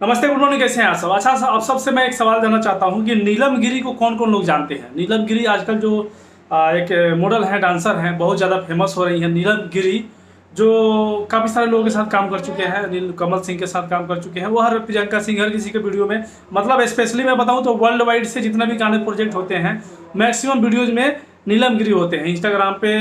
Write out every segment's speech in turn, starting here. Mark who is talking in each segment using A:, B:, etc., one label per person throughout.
A: नमस्ते, good morning. कैसे हैं आप सब? अच्छा, अब सबसे मैं एक सवाल जानना चाहता हूँ कि नीलम गिरी को कौन कौन लोग जानते हैं। नीलम गिरी आजकल जो एक मॉडल है, डांसर हैं, बहुत ज़्यादा फेमस हो रही है नीलम गिरी, जो काफ़ी सारे लोगों के साथ काम कर चुके हैं। नील कमल सिंह के साथ काम कर चुके हैं वो, हर प्रियंका सिंह, हर किसी के वीडियो में, मतलब स्पेशली मैं बताऊँ तो वर्ल्ड वाइड से जितने भी गाने प्रोजेक्ट होते हैं, मैक्सिमम वीडियोज़ में नीलम गिरी होते हैं। इंस्टाग्राम पे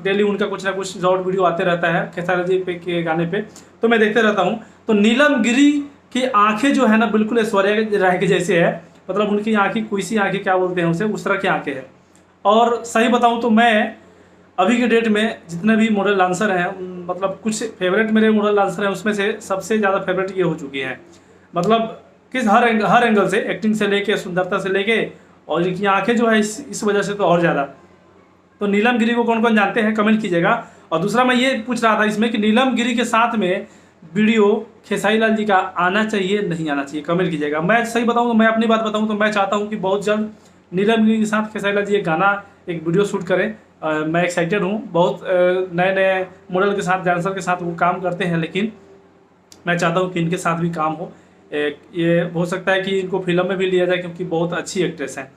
A: डेली उनका कुछ ना कुछ शॉर्ट वीडियो आते रहता है खेसारी जी पे के गाने पे, तो मैं देखते रहता हूँ। तो नीलम गिरी की आंखें जो है ना, बिल्कुल ऐश्वर्या राय के जैसे है। मतलब उनकी आंखें, कोई सी आंखें क्या बोलते हैं उसे, उस तरह की आंखें हैं। और सही बताऊं तो मैं अभी के डेट में जितने भी मॉडल डांसर हैं, मतलब कुछ फेवरेट मेरे मॉडल डांसर हैं, उसमें से सबसे ज़्यादा फेवरेट ये हो चुकी हैं। मतलब किस हर एंगल से, एक्टिंग से लेके, सुंदरता से लेके, और इनकी आंखें जो है इस वजह से तो और ज़्यादा। तो नीलम गिरी को कौन कौन जानते हैं, कमेंट कीजिएगा। और दूसरा मैं ये पूछ रहा था इसमें कि नीलम गिरी के साथ में वीडियो खेसारी लाल जी का आना चाहिए नहीं आना चाहिए, कमेंट कीजिएगा। मैं सही बताऊं तो, मैं अपनी बात बताऊं तो मैं चाहता हूं कि बहुत जल्द नीलम गिरी के साथ खेसारी लाल जी एक गाना, एक वीडियो शूट करें। मैं एक्साइटेड हूँ। बहुत नए नए मॉडल के साथ, डांसर के साथ वो काम करते हैं, लेकिन मैं चाहता हूँ कि इनके साथ भी काम हो। ये हो सकता है कि इनको फिल्म में भी लिया जाए, क्योंकि बहुत अच्छी एक्ट्रेस हैं।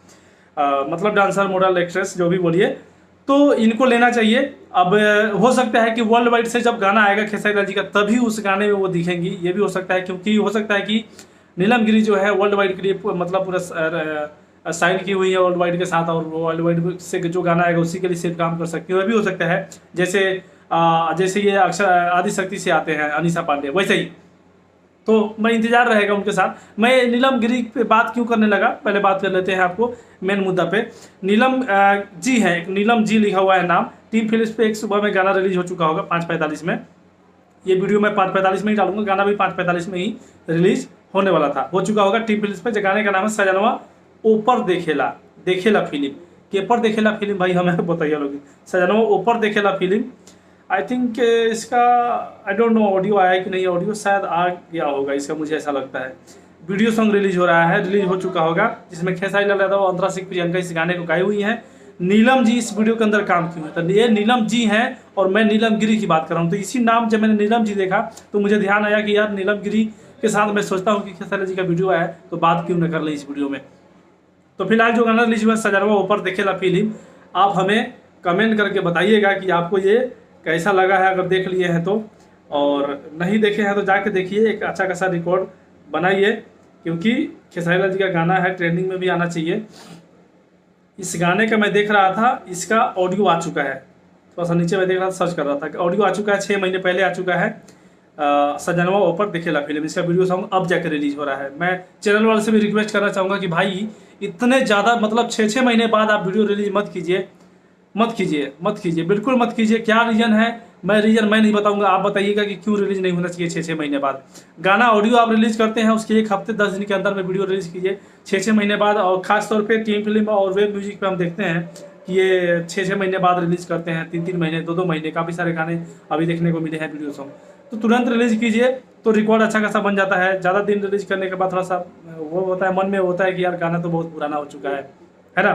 A: मतलब डांसर, मॉडल, एक्ट्रेस, जो भी बोलिए, तो इनको लेना चाहिए। अब हो सकता है कि वर्ल्ड वाइड से जब गाना आएगा खेसारी लाल जी का, तभी उस गाने में वो दिखेंगी। ये भी हो सकता है, क्योंकि हो सकता है कि नीलम गिरी जो है वर्ल्ड वाइड के लिए मतलब पूरा साइन की हुई है वर्ल्ड वाइड के साथ, और वर्ल्ड वाइड से जो गाना आएगा उसी के लिए सिर्फ काम कर सकती है। वह भी हो सकता है जैसे जैसे ये अक्षर आदिशक्ति से आते हैं अनीसा पांडे, वैसे ही। तो मैं इंतजार रहेगा उनके साथ। मैं नीलम गिरी पे बात क्यों करने लगा, पहले बात कर लेते हैं आपको मेन मुद्दा पे। नीलम जी है, एक नीलम जी लिखा हुआ है नाम। टीम फिल्म्स पे एक सुबह में गाना रिलीज हो चुका होगा 5:45 में। ये वीडियो मैं 5:45 में ही डालूंगा, गाना भी 5:45 में ही रिलीज होने वाला था, हो चुका होगा टीम फिल्म्स पे। गाने का नाम है सजनवा ऊपर देखेला देखेला फिल्म। केपर देखेला फिल्म, भाई हमें बताइए लोग। सजनवा ऊपर देखेला फिल्म, आई थिंक इसका, आई डोंट नो ऑडियो आया है कि नहीं। ऑडियो शायद आ गया होगा इसका, मुझे ऐसा लगता है। वीडियो सॉन्ग रिलीज हो रहा है, रिलीज हो चुका होगा, जिसमें खेसारी लाल यादव और अंतरा सिंह प्रियंका इस गाने को गाई हुई है। नीलम जी इस वीडियो के अंदर काम की हुई है। तो ये नीलम जी हैं और मैं नीलम गिरी की बात कर रहा हूँ। तो इसी नाम, जब मैंने नीलम जी देखा तो मुझे ध्यान आया कि यार नीलम गिरी के साथ मैं सोचता हूँ कि खेसारी जी का वीडियो आया है, तो बात क्यों न कर ले इस वीडियो में। तो फिलहाल जो गाना रिलीज हुआ सजनवा ऊपर देखेला फिल्म, आप हमें कमेंट करके बताइएगा कि आपको ये कैसा लगा है, अगर देख लिए हैं तो। और नहीं देखे हैं तो जाके देखिए, एक अच्छा खासा रिकॉर्ड बनाइए, क्योंकि खेसारी लाल जी का गाना है, ट्रेंडिंग में भी आना चाहिए। इस गाने का मैं देख रहा था, इसका ऑडियो आ चुका है, थोड़ा सा नीचे मैं देख रहा था, सर्च कर रहा था कि ऑडियो आ चुका है, 6 महीने पहले आ चुका है। सजनवा ऊपर देखेला फिल्म, इसका वीडियो सॉन्ग अब जाकर रिलीज हो रहा है। मैं चैनल वाले से भी रिक्वेस्ट करना चाहूँगा कि भाई इतने ज़्यादा, मतलब 6-6 महीने बाद आप वीडियो रिलीज मत कीजिए, मत कीजिए, मत कीजिए, बिल्कुल मत कीजिए। क्या रीज़न है, रीज़न मैं नहीं बताऊंगा, आप बताइएगा कि क्यों रिलीज नहीं होना चाहिए 6-6 महीने बाद। गाना ऑडियो आप रिलीज करते हैं, उसके 1 हफ्ते 10 दिन के अंदर में वीडियो रिलीज कीजिए। 6-6 महीने बाद, और खास तौर पे टीम फिल्म और वेब म्यूजिक पे हम देखते हैं कि ये 6-6 महीने बाद रिलीज करते हैं, 3-3 महीने, 2-2 महीने। काफ़ी सारे गाने अभी देखने को मिले हैं वीडियो सॉन्ग। तो तुरंत रिलीज कीजिए तो रिकॉर्ड अच्छा खासा बन जाता है। ज़्यादा दिन रिलीज करने के बाद थोड़ा सा वो होता है, मन में होता है कि यार गाना तो बहुत पुराना हो चुका है ना।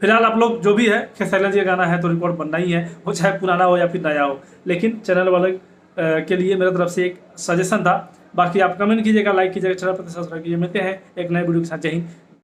A: फिलहाल आप लोग जो भी है, खेसारी लाल जी का गाना है तो रिकॉर्ड बनना ही है, वो चाहे पुराना हो या फिर नया हो। लेकिन चैनल वाले के लिए मेरे तरफ से एक सजेशन था। बाकी आप कमेंट कीजिएगा, लाइक कीजिएगा, चैनल पर सब्सक्राइब कीजिए। मिलते हैं एक नए वीडियो के साथ। जय हिंद,